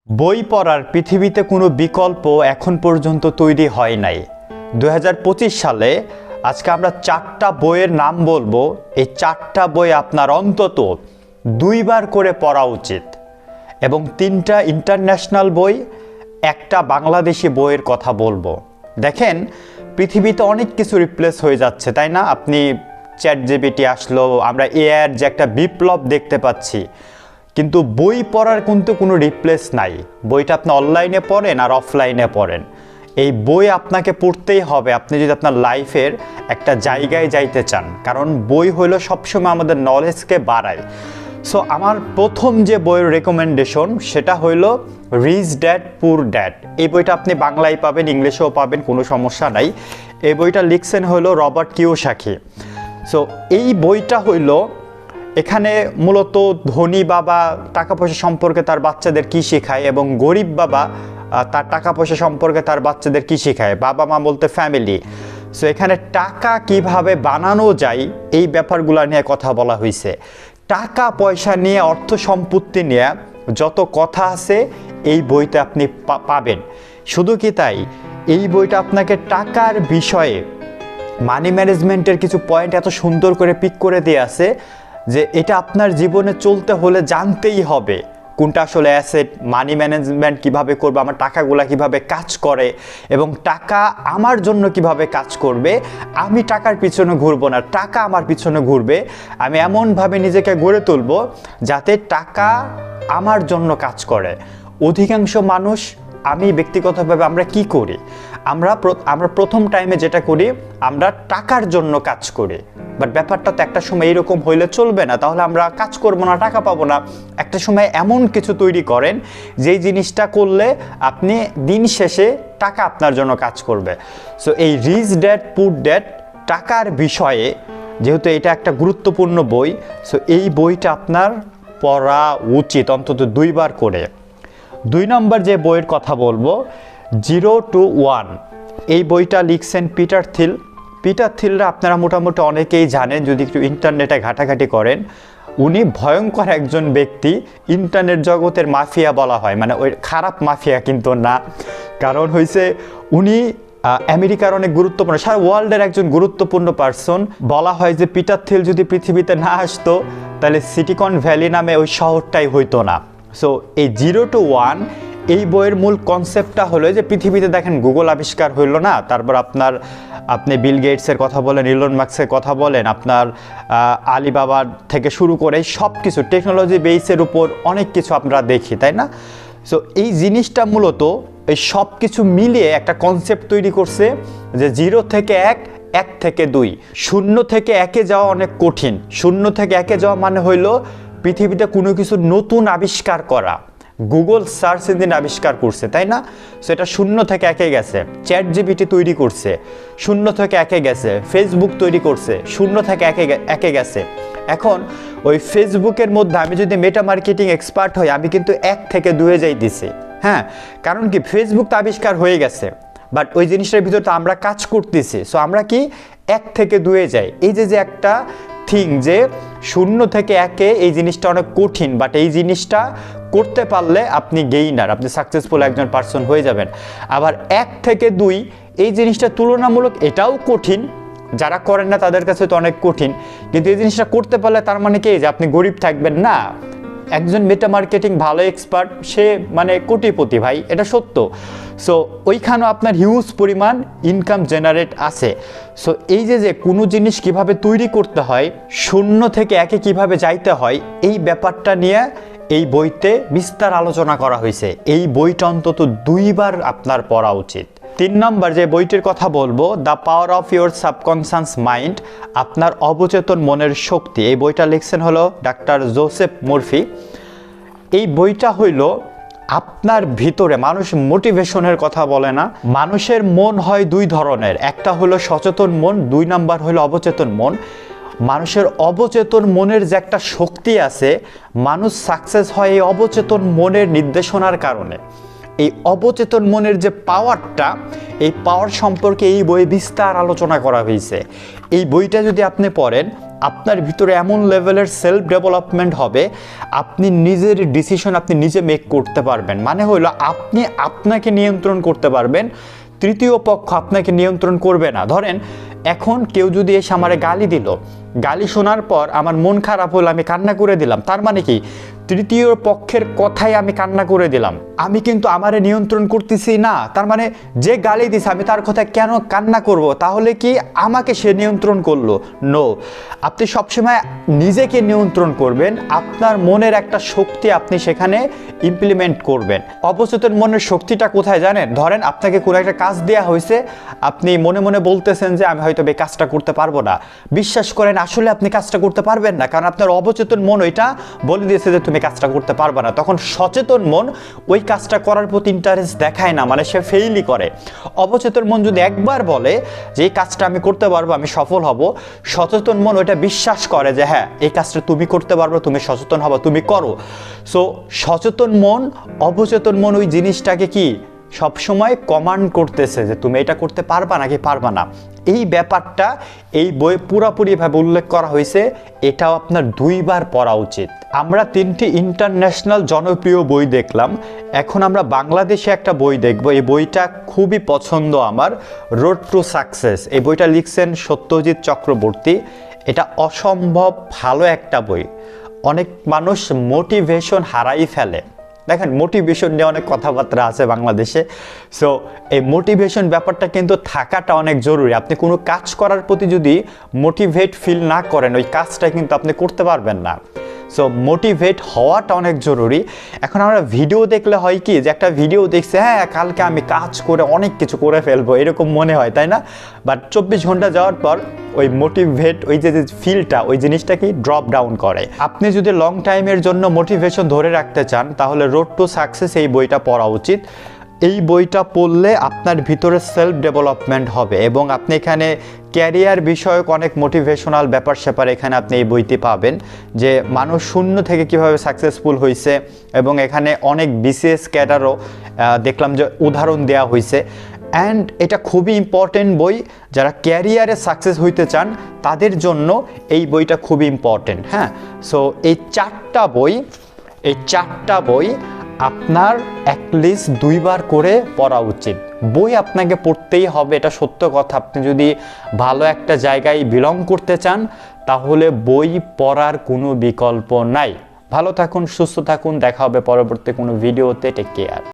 বই পড়ার পৃথিবীতে কোনো বিকল্প এখন পর্যন্ত তৈরি হয় নাই। 2025 সালে আজকে আমরা 4টা বইয়ের নাম বলবো। এই 4টা বই আপনার অন্তত 2বার করে পড়া উচিত, এবং 3টা ইন্টারন্যাশনাল বই, একটা বাংলাদেশি বইয়ের কথা বলবো। দেখেন, পৃথিবীতে অনেক কিছু রিপ্লেস হয়ে যাচ্ছে, তাই না? আপনি চ্যাটজিপিটি আসলো, আমরা এআইয়ের যে একটা বিপ্লব দেখতে পাচ্ছি, কিন্তু বই পড়ার কিন্তু কোনো রিপ্লেস নাই। বইটা আপনি অনলাইনে পড়েন আর অফলাইনে পড়েন, এই বই আপনাকে পড়তেই হবে আপনি যদি আপনার লাইফের একটা জায়গায় যাইতে চান, কারণ বই হলো সবসময় আমাদের নলেজকে বাড়ায়। সো আমার প্রথম যে বইয়ের রেকমেন্ডেশন সেটা হইলো রিচ ড্যাড পুর ড্যাড। এই বইটা আপনি বাংলায় পাবেন, ইংলিশেও পাবেন, কোনো সমস্যা নাই। এই বইটা লিখছেন হলো রবার্ট কিওসাকি। সো এই বইটা হইলো, এখানে মূলত ধনী বাবা টাকা পয়সা সম্পর্কে তার বাচ্চাদের কি শেখায়, এবং গরিব বাবা তার টাকা পয়সা সম্পর্কে তার বাচ্চাদের কি শেখায়। বাবা মা বলতে ফ্যামিলি। সো এখানে টাকা কিভাবে বানানো যায় এই ব্যাপারগুলো নিয়ে কথা বলা হয়েছে। টাকা পয়সা নিয়ে, অর্থ সম্পত্তি নিয়ে যত কথা আছে এই বইতে আপনি পাবেন। শুধু কি তাই, এই বইটা আপনাকে টাকার বিষয়ে মানি ম্যানেজমেন্টের কিছু পয়েন্ট এত সুন্দর করে পিক করে দিয়ে আছে যে এটা আপনার জীবনে চলতে হলে জানতেই হবে কোনটা আসলে অ্যাসেট, মানি ম্যানেজমেন্ট কিভাবে করবে, আমার টাকাগুলা কিভাবে কাজ করে, এবং টাকা আমার জন্য কিভাবে কাজ করবে। আমি টাকার পিছনে ঘুরবো না, টাকা আমার পিছনে ঘুরবে। আমি এমনভাবে নিজেকে গড়ে তুলবো যাতে টাকা আমার জন্য কাজ করে। অধিকাংশ মানুষ, আমি ব্যক্তিগতভাবে, আমরা কি করি, আমরা প্রথম টাইমে যেটা করি, আমরা টাকার জন্য কাজ করি। বাট ব্যাপারটা তো একটা সময় এরকম হইলে চলবে না, তাহলে আমরা কাজ করবো না, টাকা পাবো না। একটা সময় এমন কিছু তৈরি করেন যেই জিনিসটা করলে আপনি দিন শেষে টাকা আপনার জন্য কাজ করবে। সো এই রিচ ড্যাড পুর ড্যাড, টাকার বিষয়ে যেহেতু এটা একটা গুরুত্বপূর্ণ বই, সো এই বইটা আপনার পড়া উচিত অন্তত 2বার করে। 2 নম্বর যে বইয়ের কথা বলবো, 0 to 1। এই বইটা লিখছেন পিটার থিল। পিটার থিলরা আপনারা মোটামুটি অনেকেই জানেন যদি একটু ইন্টারনেটে ঘাটাঘাটি করেন। উনি ভয়ঙ্কর একজন ব্যক্তি, ইন্টারনেট জগতের মাফিয়া বলা হয়, মানে ওই খারাপ মাফিয়া কিন্তু না। কারণ হয়েছে উনি আমেরিকার অনেক গুরুত্বপূর্ণ, সারা ওয়ার্ল্ডের একজন গুরুত্বপূর্ণ পার্সন। বলা হয় যে পিটার থিল যদি পৃথিবীতে না আসতো তাহলে সিলিকন ভ্যালি নামে ওই শহরটাই হইতো না। সো এই 0 to 1 এই বইয়ের মূল কনসেপ্টটা হলো যে পৃথিবীতে দেখেন গুগল আবিষ্কার হইলো না, তারপর আপনি বিল গেটসের কথা বলেন, ইলন মাস্কের কথা বলেন, আপনার আলিবাবার থেকে শুরু করে সব কিছু টেকনোলজি বেসের উপর অনেক কিছু আমরা দেখি, তাই না? সো এই জিনিসটা মূলত এই সব কিছু মিলিয়ে একটা কনসেপ্ট তৈরি করছে যে 0 থেকে 1, 1 থেকে 2। 0 থেকে 1-এ যাওয়া অনেক কঠিন। 0 থেকে 1-এ যাওয়া মানে হইলো পৃথিবীতে কোনো কিছু নতুন আবিষ্কার করা। গুগল সার্চ ইঞ্জিন আবিষ্কার করছে, তাই না? সো এটা 0 থেকে 1-এ গেছে। চ্যাটজিপিটি তৈরি করছে, 0 থেকে 1-এ গেছে। ফেসবুক তৈরি করছে, 0 থেকে 1-এ গেছে। এখন ওই ফেসবুকের মধ্যে আমি যদি মেটা মার্কেটিং এক্সপার্ট হই, আমি কিন্তু 1 থেকে 2-এ যাইতেছি। হ্যাঁ, কারণ কি, ফেসবুক তো আবিষ্কার হয়ে গেছে, বাট ওই জিনিসটার ভিতরে তো আমরা কাজ করতেছি। সো আমরা কি 1 থেকে 2-এ যাই। এই যে একটা থিং যে 0 থেকে 1-এ, এই জিনিসটা অনেক কঠিন, বাট এই জিনিসটা করতে পারলে আপনি গেইনার, আপনি সাকসেসফুল একজন পার্সন হয়ে যাবেন। আবার 1 থেকে 2 এই জিনিসটা তুলনামূলক এটাও কঠিন, যারা করেন না তাদের কাছে তো অনেক কঠিন, কিন্তু এই জিনিসটা করতে পারলে তার মানে কি যে আপনি গরিব থাকবেন না। একজন মেটা মার্কেটিং ভালো এক্সপার্ট, সে মানে কোটিপতি ভাই, এটা সত্য। সো ওইখানেও আপনার হিউজ পরিমাণ ইনকাম জেনারেট আছে। সো এই যে কোনো জিনিস কিভাবে তৈরি করতে হয়, 0 থেকে 1-এ কিভাবে যাইতে হয়, এই ব্যাপারটা নিয়ে এই বইতে বিস্তার আলোচনা করা হয়েছে। এই বইটা অন্তত 2বার আপনার পড়া উচিত। 3 নম্বর যে বইটির কথা বলবো, the power of your subconscious mind, আপনার অবচেতন মনের শক্তি। এই বইটা লিখছেন হলো ডাক্তার জোসেফ মরফি। এই বইটা হইল আপনার ভিতরে, মানুষ মোটিভেশনের কথা বলে না, মানুষের মন হয় 2 ধরনের, একটা হলো সচেতন মন, 2 নাম্বার হলো অবচেতন মন। মানুষের অবচেতন মনের যে একটা শক্তি আছে, মানুষ সাকসেস হয় এই অবচেতন মনের নির্দেশনার কারণে। এই অবচেতন মনের যে পাওয়ারটা, এই পাওয়ার সম্পর্কে এই বইয়ে বিস্তার আলোচনা করা হয়েছে। এই বইটা যদি আপনি পড়েন, আপনার ভিতরে এমন লেভেলের সেলফ ডেভেলপমেন্ট হবে, আপনি নিজের ডিসিশন আপনি নিজে মেক করতে পারবেন। মানে হলো আপনি আপনাকে নিয়ন্ত্রণ করতে পারবেন, তৃতীয় পক্ষ আপনাকে নিয়ন্ত্রণ করবে না। ধরেন এখন কেউ যদি এসে আমারে গালি দিল, গালি শোনার পর আমার মন খারাপ হলো, আমি কান্না করে দিলাম, তার মানে কি তৃতীয় পক্ষের কথাই আমি কান্না করে দিলাম, আমি কিন্তু আমারে নিয়ন্ত্রণ করতেছি না। তার মানে যে গালি দিছে আমি তার কথা কেন কান্না করব? তাহলে কি আমাকে সে নিয়ন্ত্রণ করলো? নো, আপনি সবসময় নিজেকে নিয়ন্ত্রণ করবেন, আপনার মনের একটা শক্তি আপনি সেখানে ইমপ্লিমেন্ট করবেন। অবচেতন মনের শক্তিটা কোথায় জানেন? ধরেন আপনাকে কোনো একটা কাজ দেওয়া হয়েছে, আপনি মনে মনে বলতেছেন যে আমি হয়তো এই কাজটা করতে পারবো না। বিশ্বাস করেন আসলে আপনি কাজটা করতে পারবেন না, কারণ আপনার অবচেতন মন ওইটা বলে দিয়েছে যে তুমি কাজটা করতে পারবে না। তখন সচেতন মন ওই কাজটা করার প্রতি ইন্টারেস্ট দেখায় না, মানে সে ফেইলই করে। অবচেতন মন যদি একবার বলে যে এই কাজটা আমি করতে পারবো, আমি সফল হব, সচেতন মন ওইটা বিশ্বাস করে যে হ্যাঁ এই কাজটা তুমি করতে পারবে, তুমি সচেতন হবা, তুমি করো। সো সচেতন মন অবচেতন মন ওই জিনিসটাকে কি সবসময় কমান্ড করতেছে যে তুমি এটা করতে পারবা নাকি পারবা না। এই ব্যাপারটা এই বইয়ে পুরোপুরিভাবে উল্লেখ করা হয়েছে, এটাও আপনার 2 বার পড়া উচিত। আমরা 3টি ইন্টারন্যাশনাল জনপ্রিয় বই দেখলাম, এখন আমরা বাংলাদেশে একটা বই দেখব। এই বইটা খুবই পছন্দ আমার, রোড টু সাকসেস। এই বইটা লিখছেন সত্যজিৎ চক্রবর্তী। এটা অসম্ভব ভালো একটা বই। অনেক মানুষ মোটিভেশন হারাই ফেলে। দেখেন মোটিভেশন নিয়ে অনেক কথাবার্তা আছে বাংলাদেশে। সো এই মোটিভেশন ব্যাপারটা কিন্তু থাকাটা অনেক জরুরি। আপনি কোনো কাজ করার প্রতি যদি মোটিভেট ফিল না করেন, ওই কাজটা কিন্তু আপনি করতে পারবেন না। সো মোটিভেট হওয়াটা অনেক জরুরি। এখন আমরা ভিডিও দেখলে হয় কি যে একটা ভিডিও দেখছে, হ্যাঁ কালকে আমি কাজ করে অনেক কিছু করে ফেলবো, এরকম মনে হয়, তাই না? বাট 24 ঘন্টা যাওয়ার পর ওই মোটিভেট ওই যে ফিলটা ওই জিনিসটাকে ড্রপ ডাউন করে। আপনি যদি লং টাইমের জন্য মোটিভেশন ধরে রাখতে চান তাহলে রোড টু সাকসেস এই বইটা পড়া উচিত। এই বইটা পড়লে আপনার ভিতরে সেলফ ডেভেলপমেন্ট হবে এবং আপনি এখানে ক্যারিয়ার বিষয়ক অনেক মোটিভেশনাল ব্যাপার স্যাপার এখানে আপনি এই বইতে পাবেন, যে মানুষ শূন্য থেকে কিভাবে সাকসেসফুল হয়েছে, এবং এখানে অনেক বিসিএস ক্যাডারও দেখলাম যে উদাহরণ দেওয়া হয়েছে। অ্যান্ড এটা খুবই ইম্পর্টেন্ট বই, যারা ক্যারিয়ারে সাকসেস হইতে চান তাদের জন্য এই বইটা খুবই ইম্পর্টেন্ট। হ্যাঁ, সো এই 4টা বই আপনার অ্যাটলিস্ট 2 বার করে পড়া উচিত। বই আপনাকে পড়তেই হবে, এটা সত্য কথা। আপনি যদি ভালো একটা জায়গায় বিলং করতে চান তাহলে বই পড়ার কোনো বিকল্প নাই। ভালো থাকুন, সুস্থ থাকুন, দেখা হবে পরবর্তী কোনো ভিডিওতে। Take care.